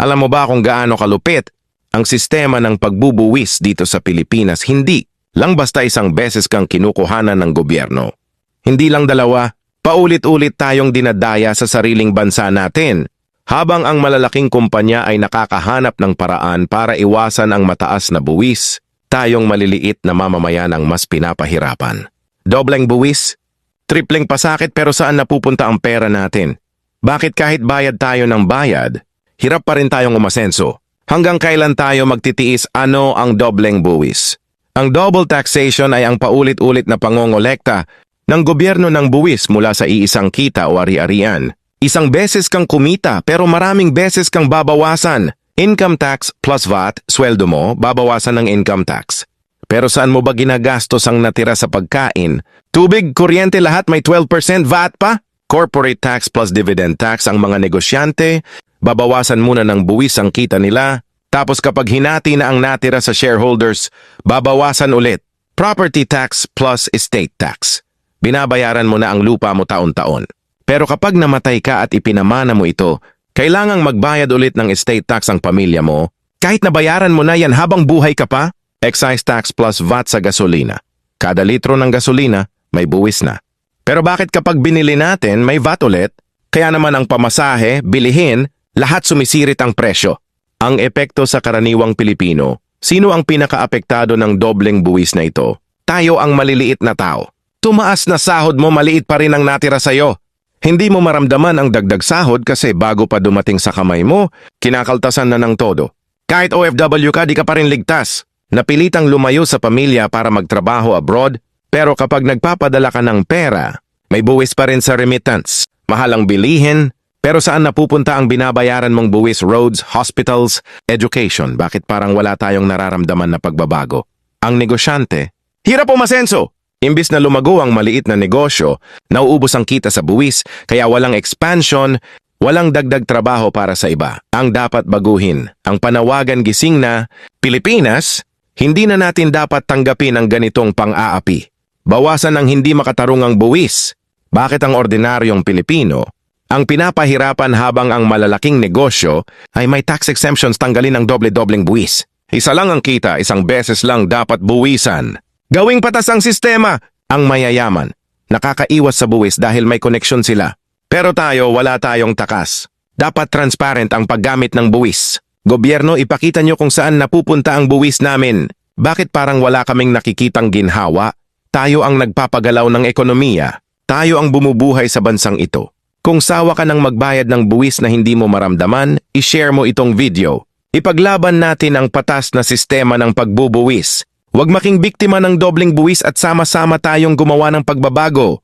Alam mo ba kung gaano kalupit ang sistema ng pagbubuwis dito sa Pilipinas? Hindi lang basta isang beses kang kinukuhanan ng gobyerno. Hindi lang dalawa, paulit-ulit tayong dinadaya sa sariling bansa natin, habang ang malalaking kumpanya ay nakakahanap ng paraan para iwasan ang mataas na buwis, tayong maliliit na mamamayan ang mas pinapahirapan. Dobleng buwis, tripleng pasakit, pero saan napupunta ang pera natin? Bakit kahit bayad tayo ng bayad, hirap pa rin tayong umasenso? Hanggang kailan tayo magtitiis? Ano ang dobleng buwis? Ang double taxation ay ang paulit-ulit na pangongolekta ng gobyerno ng buwis mula sa iisang kita o ari-arian. Isang beses kang kumita pero maraming beses kang babawasan. Income tax plus VAT, sweldo mo, babawasan ng income tax. Pero saan mo ba ginagastos ang natira sa pagkain? Tubig, kuryente, lahat may 12% VAT pa? Corporate tax plus dividend tax, ang mga negosyante, babawasan muna ng buwis ang kita nila. Tapos kapag hinati na ang natira sa shareholders, babawasan ulit. Property tax plus estate tax. Binabayaran mo na ang lupa mo taon-taon. Pero kapag namatay ka at ipinamana mo ito, kailangang magbayad ulit ng estate tax ang pamilya mo, kahit nabayaran mo na yan habang buhay ka pa. Excise tax plus VAT sa gasolina. Kada litro ng gasolina, may buwis na. Pero bakit kapag binili natin, may VAT ulit? Kaya naman ang pamasahe, bilihin, lahat sumisirit ang presyo. Ang epekto sa karaniwang Pilipino, sino ang pinakaapektado ng dobleng buwis na ito? Tayo ang maliliit na tao. Tumaas na sahod mo, maliit pa rin ang natira sa'yo. Hindi mo maramdaman ang dagdag sahod kasi bago pa dumating sa kamay mo, kinakaltasan na ng todo. Kahit OFW ka, di ka pa rin ligtas. Napilitang lumayo sa pamilya para magtrabaho abroad, pero kapag nagpapadala ka ng pera, may buwis pa rin sa remittance. Mahalang bilihin, pero saan napupunta ang binabayaran mong buwis? Roads, hospitals, education. Bakit parang wala tayong nararamdaman na pagbabago? Ang negosyante, hirap umasenso! Imbis na lumago ang maliit na negosyo, nauubos ang kita sa buwis, kaya walang expansion, walang dagdag trabaho para sa iba. Ang dapat baguhin, ang panawagan gising na, Pilipinas, hindi na natin dapat tanggapin ang ganitong pang-aapi. Bawasan ang hindi makatarungang buwis. Bakit ang ordinaryong Pilipino, ang pinapahirapan habang ang malalaking negosyo ay may tax exemptions, tanggalin ang doble-dobleng buwis? Isa lang ang kita, isang beses lang dapat buwisan. Gawing patas ang sistema, ang mayayaman. Nakakaiwas sa buwis dahil may koneksyon sila. Pero tayo, wala tayong takas. Dapat transparent ang paggamit ng buwis. Gobyerno, ipakita nyo kung saan napupunta ang buwis namin. Bakit parang wala kaming nakikitang ginhawa? Tayo ang nagpapagalaw ng ekonomiya. Tayo ang bumubuhay sa bansang ito. Kung sawa ka ng magbayad ng buwis na hindi mo maramdaman, i-share mo itong video. Ipaglaban natin ang patas na sistema ng pagbubuwis. Huwag making biktima ng dobleng buwis at sama-sama tayong gumawa ng pagbabago.